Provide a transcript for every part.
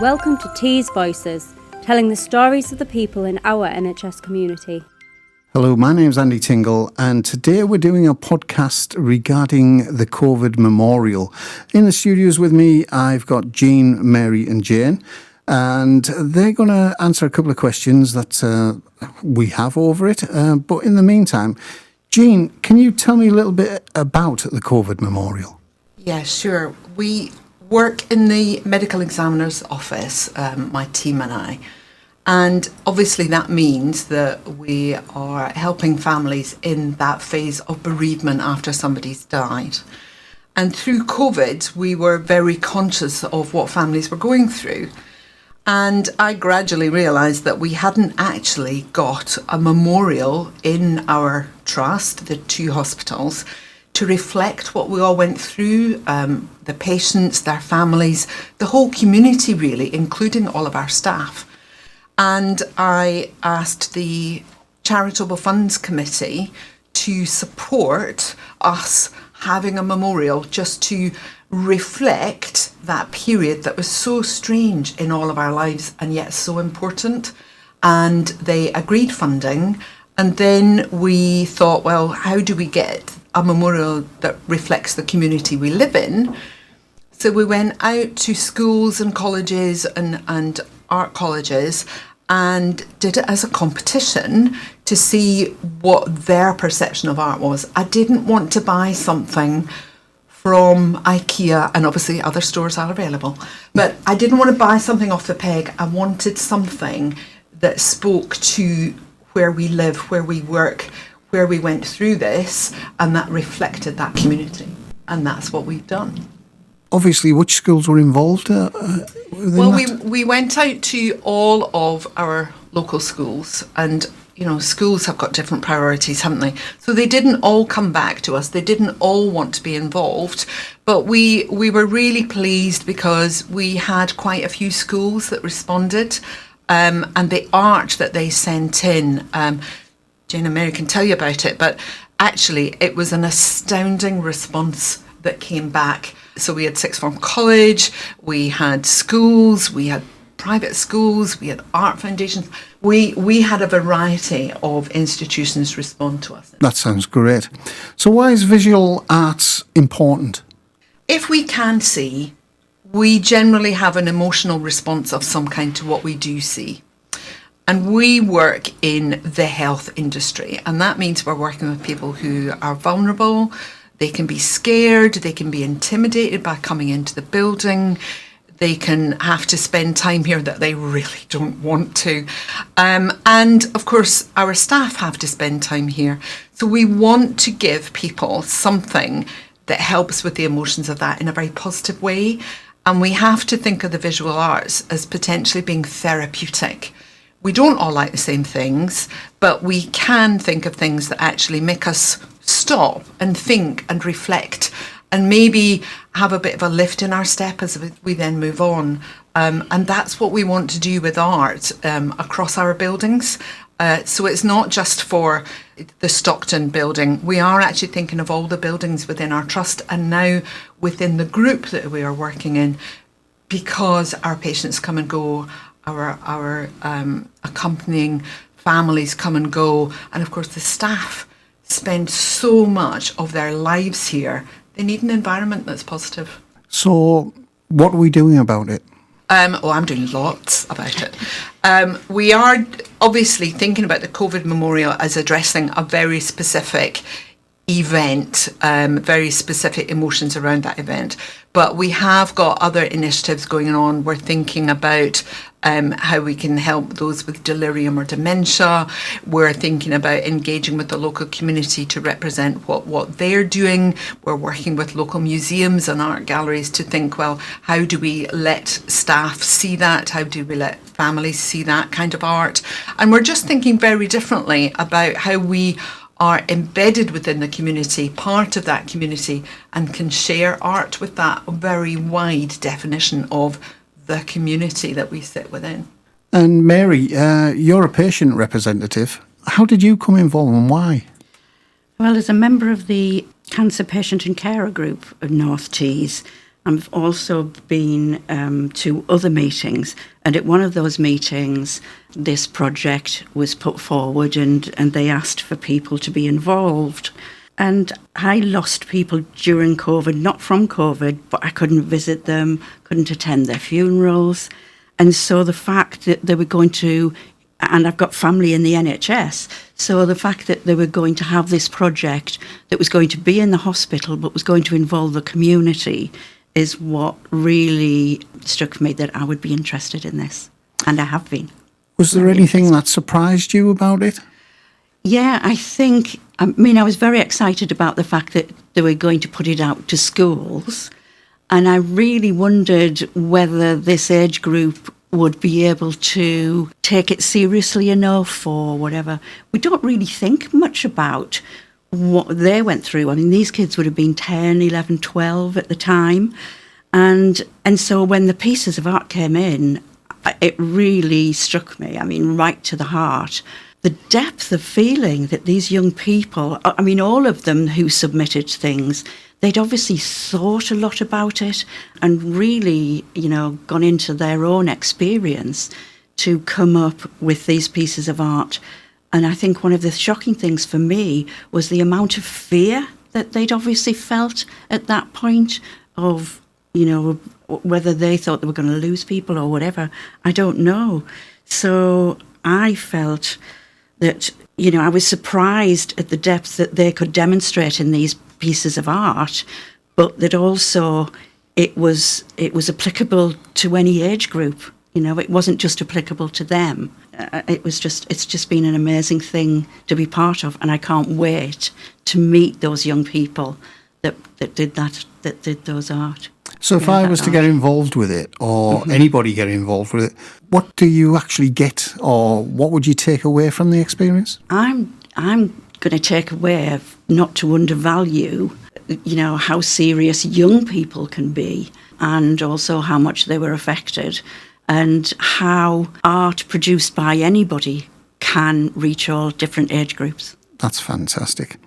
Welcome to Tees Voices, telling the stories of the people in our NHS community. Hello, my name's Andy Tingle, and today we're doing a podcast regarding the COVID memorial. In the studios with me, I've got Jean, Mary and Jane, and they're going to answer a couple of questions that we have over it. But in the meantime, Jean, can you tell me a little bit about the COVID memorial? Yeah, sure. We work in the medical examiner's office, my team and I. And obviously that means that we are helping families in that phase of bereavement after somebody's died. And through COVID, we were very conscious of what families were going through. And I gradually realised that we hadn't actually got a memorial in our trust, the two hospitals, to reflect what we all went through, the patients, their families, the whole community really, including all of our staff. And I asked the Charitable Funds Committee to support us having a memorial just to reflect that period that was so strange in all of our lives and yet so important. And they agreed funding. And then we thought, well, how do we get a memorial that reflects the community we live in? So we went out to schools and colleges and art colleges and did it as a competition to see what their perception of art was. I didn't want to buy something from IKEA, and obviously other stores are available, but I didn't want to buy something off the peg. I wanted something that spoke to where we live, where we work, where we went through this, and that reflected that community. And that's what we've done. Obviously, which schools were involved? We went out to all of our local schools, and schools have got different priorities, haven't they? So they didn't all come back to us. They didn't all want to be involved, but we were really pleased because we had quite a few schools that responded, and the art that they sent in. Jane and Mary can tell you about it, but actually it was an astounding response that came back. So we had Sixth Form College, we had schools, we had private schools, we had art foundations. We had a variety of institutions respond to us. That sounds great. So why is visual arts important? If we can see, we generally have an emotional response of some kind to what we do see. And we work in the health industry, and that means we're working with people who are vulnerable. They can be scared, they can be intimidated by coming into the building, they can have to spend time here that they really don't want to. And of course, our staff have to spend time here. So we want to give people something that helps with the emotions of that in a very positive way. And we have to think of the visual arts as potentially being therapeutic. We don't all like the same things, but we can think of things that actually make us stop and think and reflect and maybe have a bit of a lift in our step as we then move on. And that's what we want to do with art across our buildings. So it's not just for the Stockton building. We are actually thinking of all the buildings within our trust and now within the group that we are working in, because our patients come and go, our accompanying families come and go, and of course the staff spend so much of their lives here. They need an environment that's positive. So what are we doing about it? I'm doing lots about it. We are obviously thinking about the COVID memorial as addressing a very specific event, very specific emotions around that event. But we have got other initiatives going on. We're thinking about how we can help those with delirium or dementia. We're thinking about engaging with the local community to represent what they're doing. We're working with local museums and art galleries to think, well, how do we let staff see that? How do we let families see that kind of art? And we're just thinking very differently about how we are embedded within the community, part of that community, and can share art with that very wide definition of the community that we sit within. And Mary, you're a patient representative. How did you come involved and why? Well, as a member of the Cancer Patient and Carer Group of North Tees, I've also been to other meetings, and at one of those meetings, this project was put forward and they asked for people to be involved. And I lost people during COVID, not from COVID, but I couldn't visit them, couldn't attend their funerals. And so the fact that they were going to, and I've got family in the NHS, so the fact that they were going to have this project that was going to be in the hospital but was going to involve the community is what really struck me, that I would be interested in this. And I have been. Was there anything that surprised you about it? Yeah, I was very excited about the fact that they were going to put it out to schools. And I really wondered whether this age group would be able to take it seriously enough or whatever. We don't really think much about what they went through. I mean, these kids would have been 10, 11, 12 at the time. And so when the pieces of art came in, it really struck me, right to the heart. The depth of feeling that these young people, all of them who submitted things, they'd obviously thought a lot about it and really, gone into their own experience to come up with these pieces of art. And I think one of the shocking things for me was the amount of fear that they'd obviously felt at that point of, whether they thought they were going to lose people or whatever. I don't know. So I felt that, I was surprised at the depth that they could demonstrate in these pieces of art, but that also it was applicable to any age group. It wasn't just applicable to them. It's just been an amazing thing to be part of, and I can't wait to meet those young people that did those art. So if I was to get involved with it, or anybody get involved with it, what do you actually get, or what would you take away from the experience? I'm going to take away not to undervalue, how serious young people can be, and also how much they were affected, and how art produced by anybody can reach all different age groups. That's fantastic.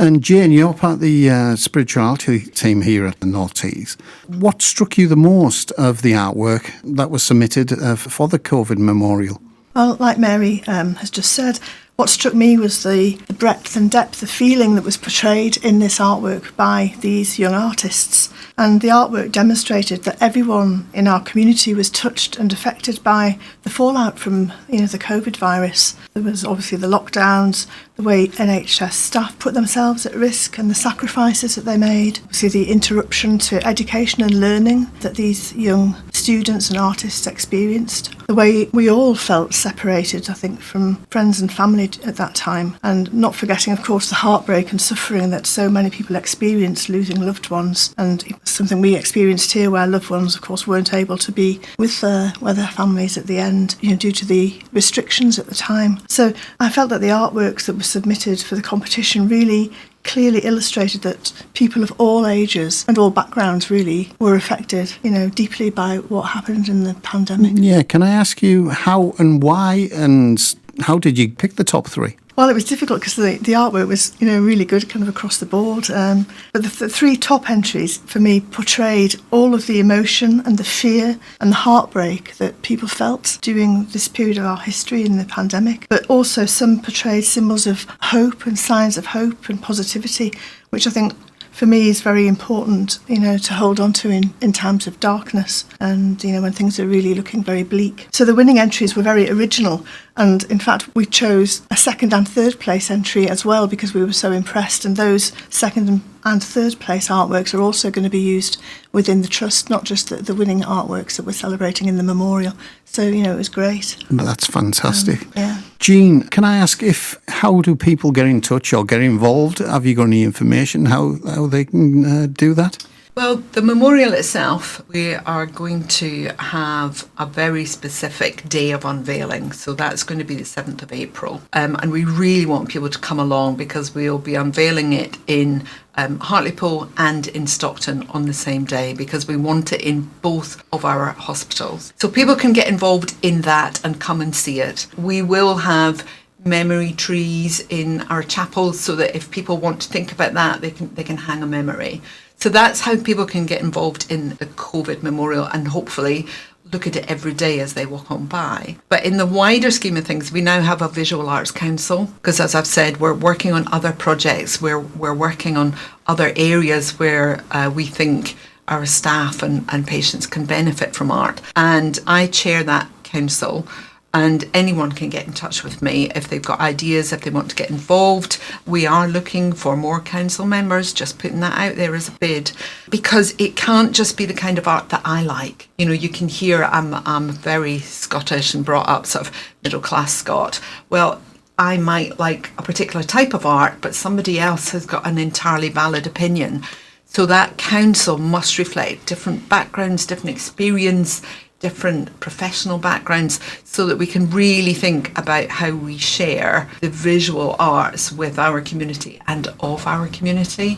And Jane, you're part of the spirituality team here at the North Tees. What struck you the most of the artwork that was submitted for the COVID memorial? Well, like Mary has just said, what struck me was the breadth and depth of feeling that was portrayed in this artwork by these young artists. And the artwork demonstrated that everyone in our community was touched and affected by the fallout from, the COVID virus. There was obviously the lockdowns, the way NHS staff put themselves at risk and the sacrifices that they made. Obviously the interruption to education and learning that these young students and artists experienced. The way we all felt separated, I think, from friends and family at that time. And not forgetting, of course, the heartbreak and suffering that so many people experienced losing loved ones. And it was something we experienced here where loved ones, of course, weren't able to be with their families at the end, due to the restrictions at the time. So I felt that the artworks that were submitted for the competition really clearly illustrated that people of all ages and all backgrounds really were affected, deeply by what happened in the pandemic. Yeah, can I ask you how and why and how did you pick the top three? Well, it was difficult because the artwork was, really good kind of across the board. But the three top entries for me portrayed all of the emotion and the fear and the heartbreak that people felt during this period of our history in the pandemic. But also some portrayed symbols of hope and signs of hope and positivity, which I think for me is very important, to hold on to in times of darkness and, when things are really looking very bleak. So the winning entries were very original. And in fact, we chose a second and third place entry as well because we were so impressed. And those second and third place artworks are also going to be used within the trust, not just the winning artworks that we're celebrating in the memorial. So, it was great. That's fantastic. Yeah. Jean, can I ask how do people get in touch or get involved? Have you got any information how they can do that? Well, the memorial itself, we are going to have a very specific day of unveiling. So that's going to be the 7th of April. And we really want people to come along because we'll be unveiling it in Hartlepool and in Stockton on the same day because we want it in both of our hospitals. So people can get involved in that and come and see it. We will have memory trees in our chapels so that if people want to think about that, they can hang a memory. So that's how people can get involved in the COVID Memorial and hopefully look at it every day as they walk on by. But in the wider scheme of things, we now have a Visual Arts Council because, as I've said, we're working on other projects. We're working on other areas where we think our staff and patients can benefit from art. And I chair that council. And anyone can get in touch with me if they've got ideas, if they want to get involved. We are looking for more council members, just putting that out there as a bid, because it can't just be the kind of art that I like. You know, you can hear I'm very Scottish and brought up sort of middle class Scot. Well, I might like a particular type of art, but somebody else has got an entirely valid opinion. So that council must reflect different backgrounds, different experience, different professional backgrounds, so that we can really think about how we share the visual arts with our community and of our community.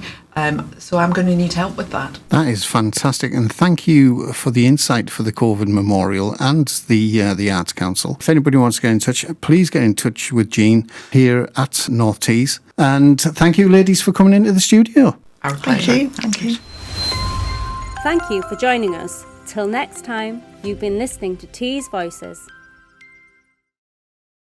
So I'm going to need help with that. That is fantastic, and thank you for the insight for the COVID Memorial and the Arts Council. If anybody wants to get in touch, please get in touch with Jean here at North Tees. And thank you, ladies, for coming into the studio. Our pleasure. Thank you. Thank you for joining us. Till next time, you've been listening to Tees Voices.